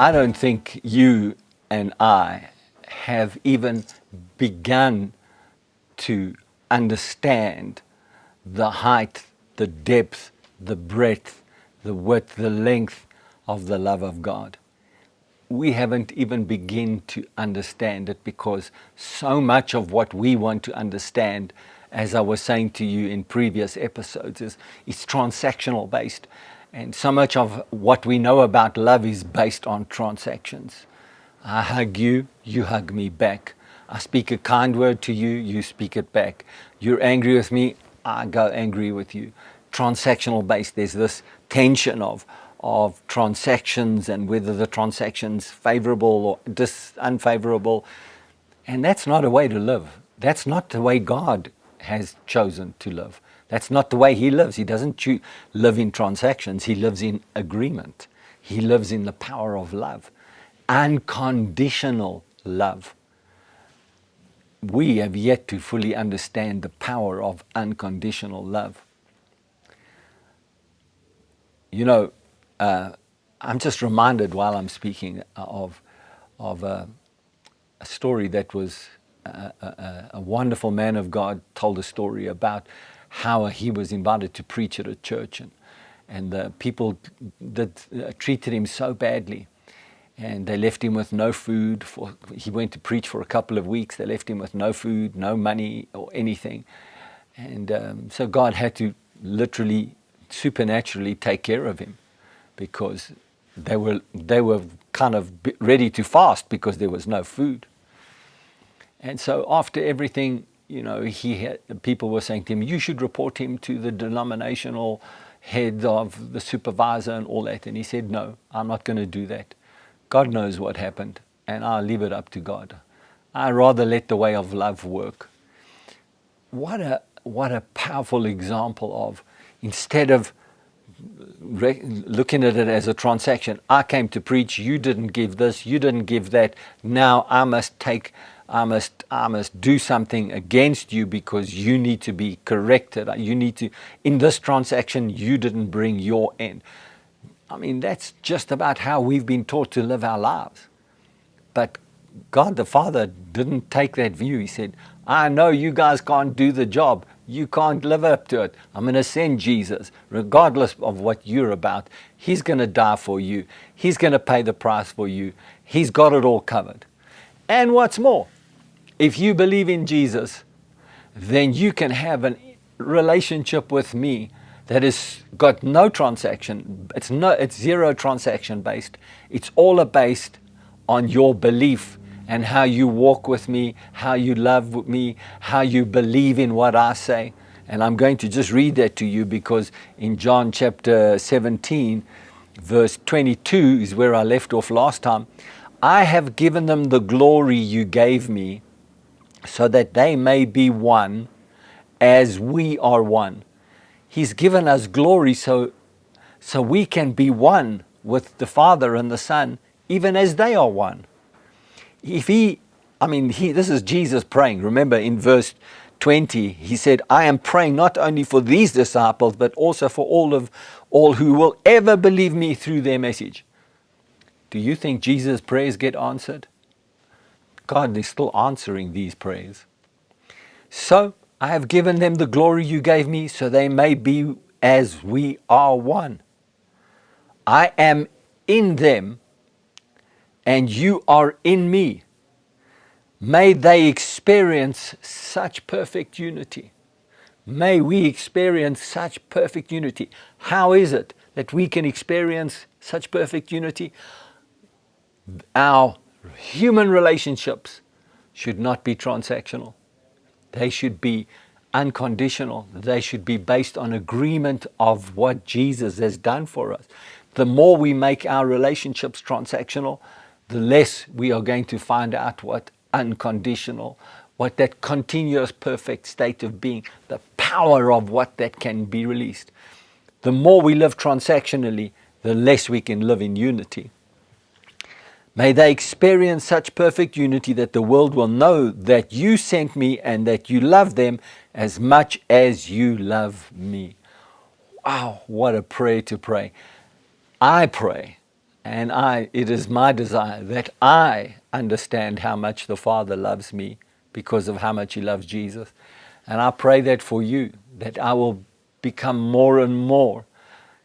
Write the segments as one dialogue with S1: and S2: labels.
S1: I don't think you and I have even begun to understand the height, the depth, the breadth, the width, the length of the love of God. We haven't even begun to understand it, because so much of what we want to understand, as I was saying to you in previous episodes, is transactional based. And so much of what we know about love is based on transactions. I hug you, you hug me back. I speak a kind word to you, you speak it back. You're angry with me, I go angry with you. Transactional based, there's this tension of transactions and whether the transaction's favorable or unfavorable. And that's not a way to live. That's not the way God has chosen to live. That's not the way he lives. He doesn't live in transactions. He lives in agreement. He lives in the power of love. Unconditional love. We have yet to fully understand the power of unconditional love. You know, I'm just reminded while I'm speaking of a story that was a wonderful man of God told a story about how he was invited to preach at a church, and the people that treated him so badly, and they left him with no food. He went to preach for a couple of weeks. They left him with no food, no money or anything, and so God had to literally, supernaturally take care of him, because they were kind of ready to fast because there was no food. And so after everything, you know, people were saying to him, you should report him to the denominational head of the supervisor and all that. And he said, no, I'm not going to do that. God knows what happened, and I'll leave it up to God. I'd rather let the way of love work. What a powerful example of, instead of looking at it as a transaction, I came to preach, you didn't give this, you didn't give that, now I must do something against you because you need to be corrected. You need to, in this transaction, you didn't bring your end. I mean, that's just about how we've been taught to live our lives. But God the Father didn't take that view. He said, I know you guys can't do the job. You can't live up to it. I'm going to send Jesus, regardless of what you're about. He's going to die for you. He's going to pay the price for you. He's got it all covered. And what's more, if you believe in Jesus, then you can have a relationship with me that has got no transaction. It's zero transaction based. It's all based on your belief and how you walk with me, how you love me, how you believe in what I say. And I'm going to just read that to you, because in John chapter 17, verse 22 is where I left off last time. I have given them the glory you gave me, so that they may be one as we are one. He's given us glory so we can be one with the Father and the Son, even as they are one. This is Jesus praying. Remember in verse 20, he said, I am praying not only for these disciples, but also for all who will ever believe me through their message. Do you think Jesus' prayers get answered? God is still answering these prayers. So I have given them the glory you gave me, so they may be as we are one. I am in them, and you are in me. May they experience such perfect unity. May we experience such perfect unity. How is it that we can experience such perfect unity? Our human relationships should not be transactional. They should be unconditional. They should be based on agreement of what Jesus has done for us. The more we make our relationships transactional, the less we are going to find out what unconditional, what that continuous perfect state of being, the power of what that can be released. The more we live transactionally, the less we can live in unity. May they experience such perfect unity that the world will know that you sent me and that you love them as much as you love me. Wow, what a prayer to pray. I pray And it is my desire that I understand how much the Father loves me because of how much He loves Jesus. And I pray that for you, that I will become more and more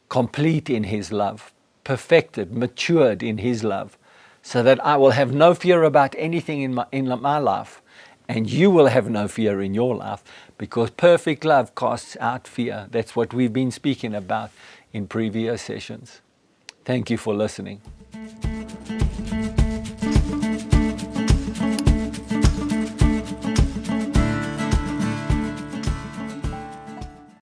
S1: complete in His love, perfected, matured in His love, so that I will have no fear about anything in my life, and you will have no fear in your life, because perfect love casts out fear. That's what we've been speaking about in previous sessions. Thank you for listening.